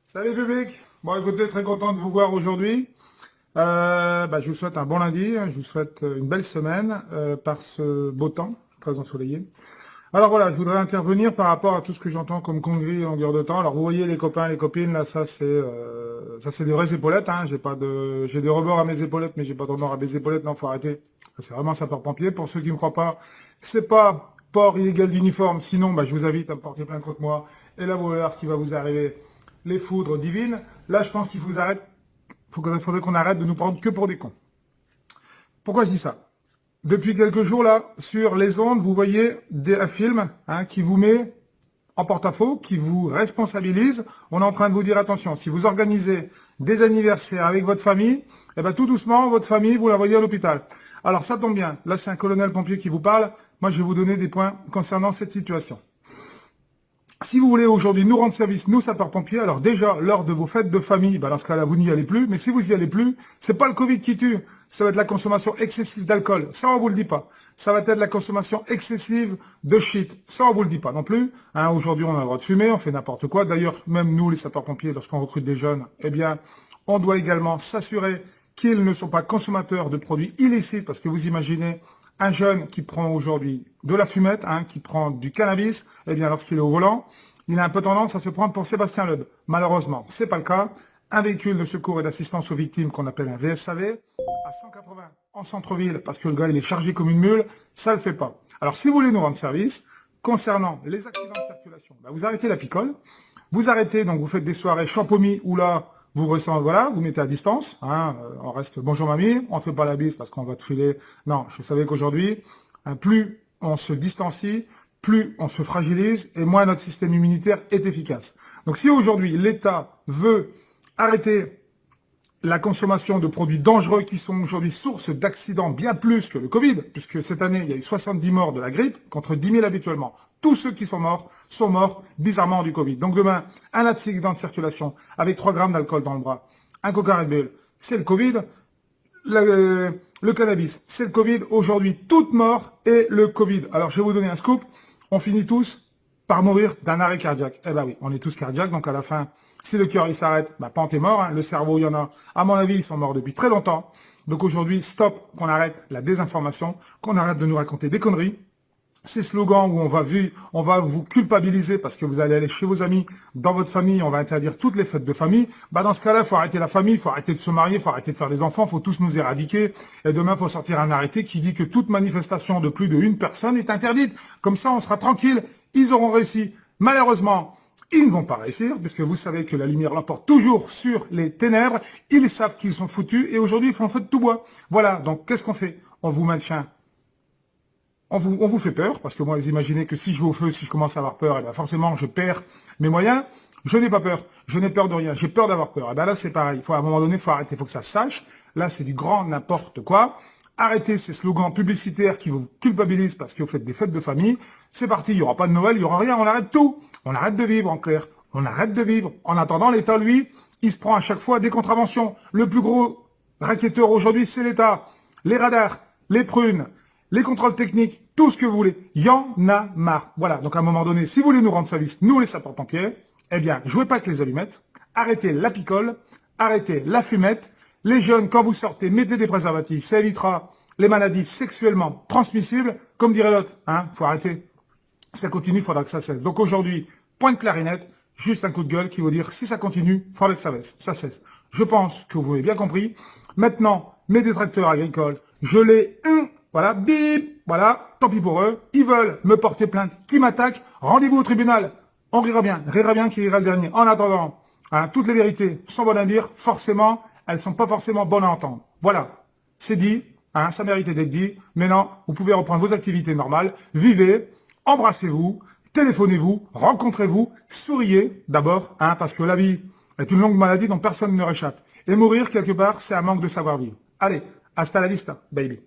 Salut public. Bon écoutez, très content de vous voir aujourd'hui. Je vous souhaite un bon lundi, je vous souhaite une belle semaine par ce beau temps, très ensoleillé. Alors voilà, je voudrais intervenir par rapport à tout ce que j'entends comme conneries en longueur de temps. Alors vous voyez les copains, les copines, là ça c'est des vraies épaulettes, hein. J'ai des rebords à mes épaulettes, mais j'ai pas de rebords à mes épaulettes, non, faut arrêter. C'est vraiment sapeur-pompier. Pour ceux qui me croient pas, c'est pas port illégal d'uniforme, sinon je vous invite à me porter plainte contre moi. Et là vous allez voir ce qui va vous arriver. Les foudres divines. Là je pense qu'il faudrait qu'on arrête de nous prendre que pour des cons. Pourquoi je dis ça? Depuis quelques jours, là, sur les ondes, vous voyez un film qui vous met en porte-à-faux, qui vous responsabilise. On est en train de vous dire, attention, si vous organisez des anniversaires avec votre famille, eh ben, tout doucement, votre famille, vous la voyez à l'hôpital. Alors, ça tombe bien. Là, c'est un colonel pompier qui vous parle. Moi, je vais vous donner des points concernant cette situation. Si vous voulez aujourd'hui nous rendre service, nous sapeurs-pompiers, alors déjà, lors de vos fêtes de famille, dans ce cas-là, vous n'y allez plus, mais si vous y allez plus, c'est pas le Covid qui tue, ça va être la consommation excessive d'alcool, ça on vous le dit pas. Ça va être la consommation excessive de shit, ça on vous le dit pas non plus. Aujourd'hui, on a le droit de fumer, on fait n'importe quoi. D'ailleurs, même nous, les sapeurs-pompiers, lorsqu'on recrute des jeunes, eh bien, on doit également s'assurer qu'ils ne sont pas consommateurs de produits illicites, parce que vous imaginez, un jeune qui prend aujourd'hui de la fumette, qui prend du cannabis, eh bien, lorsqu'il est au volant, il a un peu tendance à se prendre pour Sébastien Loeb. Malheureusement, c'est pas le cas. Un véhicule de secours et d'assistance aux victimes qu'on appelle un VSAV, à 180 en centre-ville, parce que le gars, il est chargé comme une mule, ça le fait pas. Alors, si vous voulez nous rendre service, concernant les accidents de circulation, vous arrêtez la picole, vous arrêtez, donc vous faites des soirées champomis où là, vous ressentez, voilà, vous mettez à distance, on reste bonjour mamie, on ne te fait pas la bise parce qu'on va te filer. Non, je savais qu'aujourd'hui, plus on se distancie, plus on se fragilise et moins notre système immunitaire est efficace. Donc si aujourd'hui l'État veut arrêter la consommation de produits dangereux qui sont aujourd'hui source d'accidents bien plus que le Covid, puisque cette année, il y a eu 70 morts de la grippe contre 10 000 habituellement. Tous ceux qui sont morts bizarrement du Covid. Donc demain, un accident de circulation avec 3 grammes d'alcool dans le bras, un Coca Red Bull, c'est le Covid. Le cannabis, c'est le Covid. Aujourd'hui, toute mort est le Covid. Alors, je vais vous donner un scoop. On finit tous par mourir d'un arrêt cardiaque. Eh ben oui, on est tous cardiaques, donc à la fin, si le cœur il s'arrête, Pente est mort. Le cerveau, il y en a, à mon avis, ils sont morts depuis très longtemps. Donc aujourd'hui, stop, qu'on arrête la désinformation, qu'on arrête de nous raconter des conneries. Ces slogans où on va vous culpabiliser parce que vous allez aller chez vos amis, dans votre famille, on va interdire toutes les fêtes de famille. Dans ce cas-là, il faut arrêter la famille, il faut arrêter de se marier, il faut arrêter de faire des enfants, il faut tous nous éradiquer. Et demain, il faut sortir un arrêté qui dit que toute manifestation de plus d'une personne est interdite. Comme ça, on sera tranquille. Ils auront réussi. Malheureusement, ils ne vont pas réussir, puisque vous savez que la lumière l'emporte toujours sur les ténèbres. Ils savent qu'ils sont foutus et aujourd'hui, ils font feu de tout bois. Voilà, donc qu'est-ce qu'on fait? On vous maintient. On vous fait peur, parce que moi, vous imaginez que si je vais au feu, si je commence à avoir peur, forcément, je perds mes moyens. Je n'ai pas peur. Je n'ai peur de rien. J'ai peur d'avoir peur. Là, c'est pareil. À un moment donné, il faut arrêter. Il faut que ça se sache. Là, c'est du grand n'importe quoi. Arrêtez ces slogans publicitaires qui vous culpabilisent parce que vous faites des fêtes de famille. C'est parti. Il n'y aura pas de Noël, il n'y aura rien. On arrête tout. On arrête de vivre, en clair. On arrête de vivre. En attendant, l'État, lui, il se prend à chaque fois des contraventions. Le plus gros racketteur aujourd'hui, c'est l'État. Les radars, les prunes, les contrôles techniques, tout ce que vous voulez. Il y en a marre. Voilà. Donc, à un moment donné, si vous voulez nous rendre service, nous, les sapeurs-pompiers, eh bien, jouez pas avec les allumettes. Arrêtez la picole. Arrêtez la fumette. Les jeunes, quand vous sortez, mettez des préservatifs. Ça évitera les maladies sexuellement transmissibles. Comme dirait l'autre, faut arrêter. Si ça continue, il faudra que ça cesse. Donc aujourd'hui, point de clarinette, juste un coup de gueule qui veut dire, si ça continue, il faudra que ça cesse. Je pense que vous avez bien compris. Maintenant, mes détracteurs agricoles, je les... Voilà, bip, voilà, tant pis pour eux. Ils veulent me porter plainte, qui m'attaquent. Rendez-vous au tribunal. On rira bien qui rira le dernier. En attendant, toutes les vérités sont bonnes à dire, forcément, elles sont pas forcément bonnes à entendre. Voilà, c'est dit, ça méritait d'être dit. Maintenant, vous pouvez reprendre vos activités normales, vivez, embrassez-vous, téléphonez-vous, rencontrez-vous, souriez d'abord, parce que la vie est une longue maladie dont personne ne réchappe. Et mourir, quelque part, c'est un manque de savoir-vivre. Allez, hasta la vista, baby.